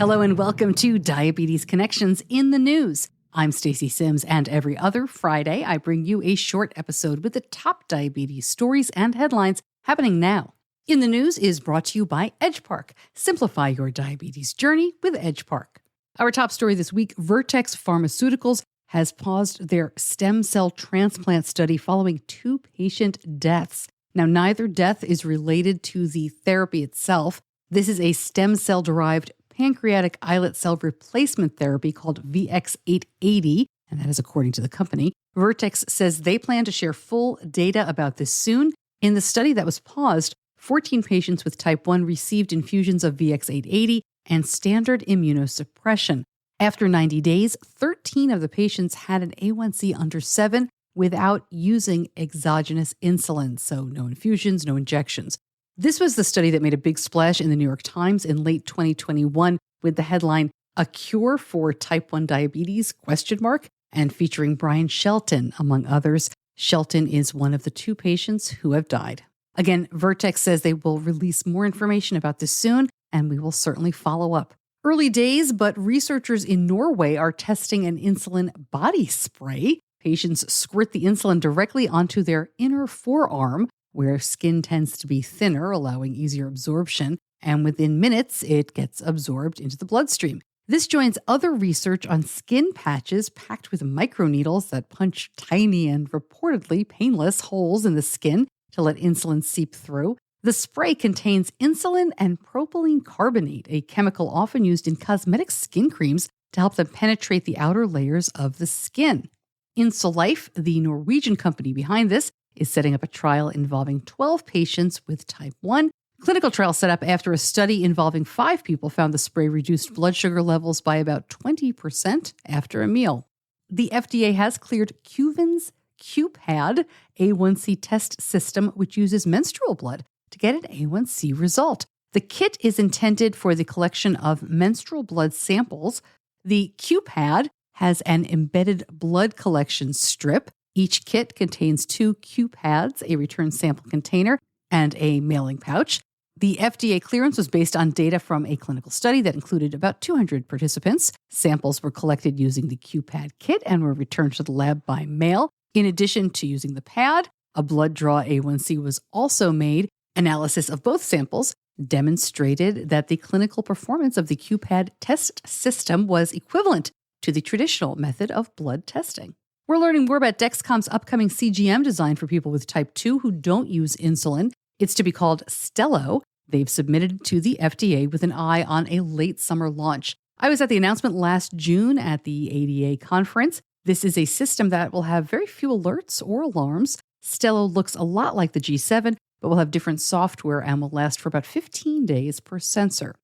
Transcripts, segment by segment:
Hello and welcome to Diabetes Connections in the News. I'm Stacey Simms, and every other Friday I bring you a short episode with the top diabetes stories and headlines happening now. In the News is brought to you by Edgepark. Simplify your diabetes journey with Edgepark. Our top story this week, Vertex Pharmaceuticals has paused their stem cell transplant study following 2 patient deaths. Now, neither death is related to the therapy itself. This is a stem cell-derived pancreatic islet cell replacement therapy called VX-880, and that is according to the company. Vertex says they plan to share full data about this soon. In the study that was paused, 14 patients with type 1 received infusions of VX-880 and standard immunosuppression. After 90 days, 13 of the patients had an A1C under 7 without using exogenous insulin, so no infusions, no injections. This was the study that made a big splash in the New York Times in late 2021 with the headline, "A Cure for Type 1 Diabetes?" and featuring Brian Shelton, among others. Shelton is one of the 2 patients who have died. Again, Vertex says they will release more information about this soon, and we will certainly follow up. Early days, but researchers in Norway are testing an insulin body spray. Patients squirt the insulin directly onto their inner forearm, where skin tends to be thinner, allowing easier absorption, and within minutes, it gets absorbed into the bloodstream. This joins other research on skin patches packed with microneedles that punch tiny and reportedly painless holes in the skin to let insulin seep through. The spray contains insulin and propylene carbonate, a chemical often used in cosmetic skin creams to help them penetrate the outer layers of the skin. Insulife, the Norwegian company behind this, is setting up a trial involving 12 patients with type 1. Clinical trial set up after a study involving 5 people found the spray reduced blood sugar levels by about 20% after a meal. The FDA has cleared Cuvin's QPAD A1C test system, which uses menstrual blood to get an A1C result. The kit is intended for the collection of menstrual blood samples. The QPAD has an embedded blood collection strip. Each kit contains 2 QPADs, a return sample container, and a mailing pouch. The FDA clearance was based on data from a clinical study that included about 200 participants. Samples were collected using the QPAD kit and were returned to the lab by mail. In addition to using the pad, a blood draw A1C was also made. Analysis of both samples demonstrated that the clinical performance of the QPAD test system was equivalent to the traditional method of blood testing. We're learning more about Dexcom's upcoming CGM designed for people with type 2 who don't use insulin. It's to be called Stelo. They've submitted to the FDA with an eye on a late summer launch. I was at the announcement last June at the ADA conference. This is a system that will have very few alerts or alarms. Stelo looks a lot like the G7, but will have different software and will last for about 15 days per sensor.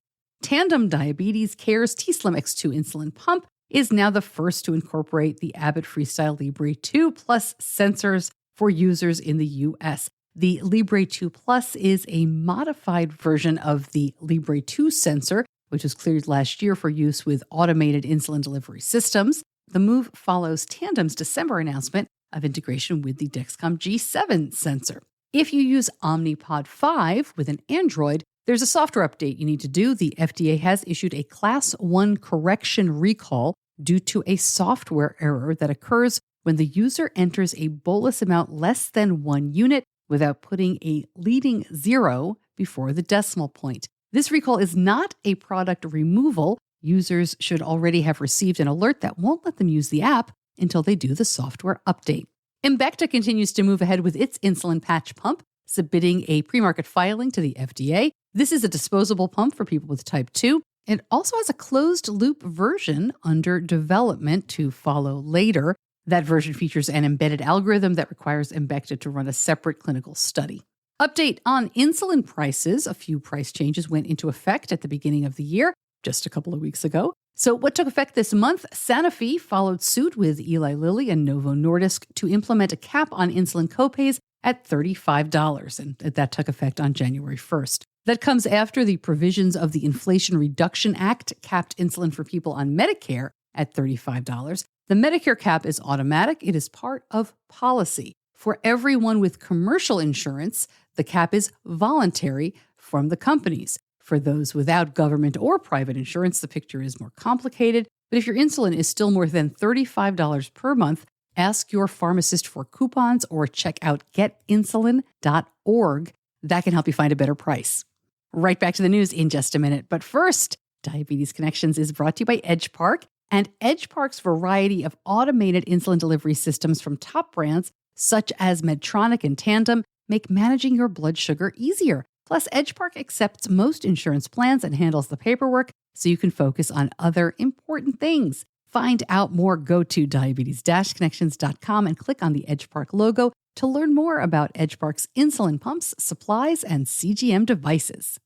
Tandem Diabetes Care's t:slim X2 insulin pump is now the first to incorporate the Abbott Freestyle Libre 2 Plus sensors for users in the U.S. The Libre 2 Plus is a modified version of the Libre 2 sensor, which was cleared last year for use with automated insulin delivery systems. The move follows Tandem's December announcement of integration with the Dexcom G7 sensor. If you use Omnipod 5 with an Android, there's a software update you need to do. The FDA has issued a Class 1 correction recall due to a software error that occurs when the user enters a bolus amount less than 1 unit without putting a leading 0 before the decimal point. This recall is not a product removal. Users should already have received an alert that won't let them use the app until they do the software update. Embecta continues to move ahead with its insulin patch pump, submitting a pre-market filing to the FDA. This is a disposable pump for people with type 2. It also has a closed-loop version under development to follow later. That version features an embedded algorithm that requires Embecta to run a separate clinical study. Update on insulin prices. A few price changes went into effect at the beginning of the year, just a couple of weeks ago. So what took effect this month? Sanofi followed suit with Eli Lilly and Novo Nordisk to implement a cap on insulin copays at $35, and that took effect on January 1st. That comes after the provisions of the Inflation Reduction Act capped insulin for people on Medicare at $35. The Medicare cap is automatic. It is part of policy. For everyone with commercial insurance, the cap is voluntary from the companies. For those without government or private insurance, the picture is more complicated. But if your insulin is still more than $35 per month, ask your pharmacist for coupons or check out getinsulin.org. That can help you find a better price. Right back to the news in just a minute. But first, Diabetes Connections is brought to you by Edgepark. And Edgepark's variety of automated insulin delivery systems from top brands such as Medtronic and Tandem make managing your blood sugar easier. Plus, Edgepark accepts most insurance plans and handles the paperwork so you can focus on other important things. Find out more. Go to diabetes-connections.com and click on the Edgepark logo to learn more about Edgepark's insulin pumps, supplies, and CGM devices.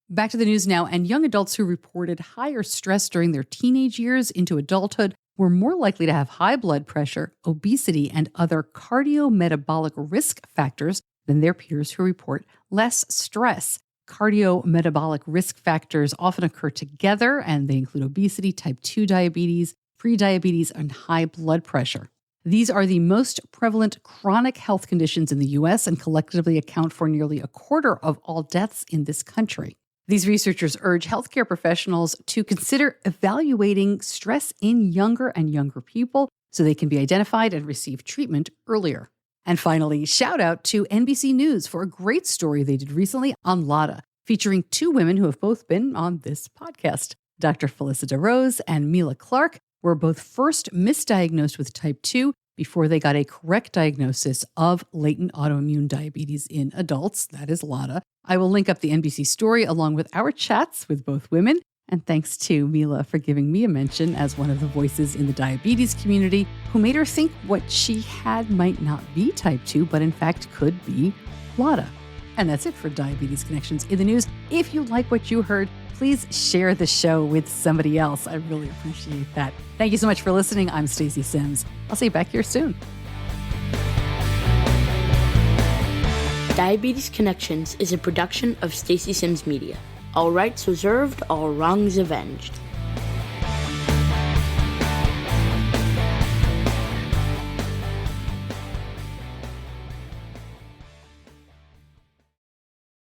Back to the news now, and young adults who reported higher stress during their teenage years into adulthood were more likely to have high blood pressure, obesity, and other cardiometabolic risk factors than their peers who report less stress. Cardiometabolic risk factors often occur together, and they include obesity, type 2 diabetes, prediabetes, and high blood pressure. These are the most prevalent chronic health conditions in the U.S. and collectively account for nearly a quarter of all deaths in this country. These researchers urge healthcare professionals to consider evaluating stress in younger and younger people so they can be identified and receive treatment earlier. And finally, shout out to NBC News for a great story they did recently on LADA, featuring two women who have both been on this podcast. Dr. Felicita Rose and Mila Clark were both first misdiagnosed with type 2 before they got a correct diagnosis of latent autoimmune diabetes in adults. That is LADA. I will link up the NBC story along with our chats with both women. And thanks to Mila for giving me a mention as one of the voices in the diabetes community who made her think what she had might not be type 2, but in fact could be LADA. And that's it for Diabetes Connections in the news. If you like what you heard, please share the show with somebody else. I really appreciate that. Thank you so much for listening. I'm Stacey Simms. I'll see you back here soon. Diabetes Connections is a production of Stacey Simms Media. All rights reserved, all wrongs avenged.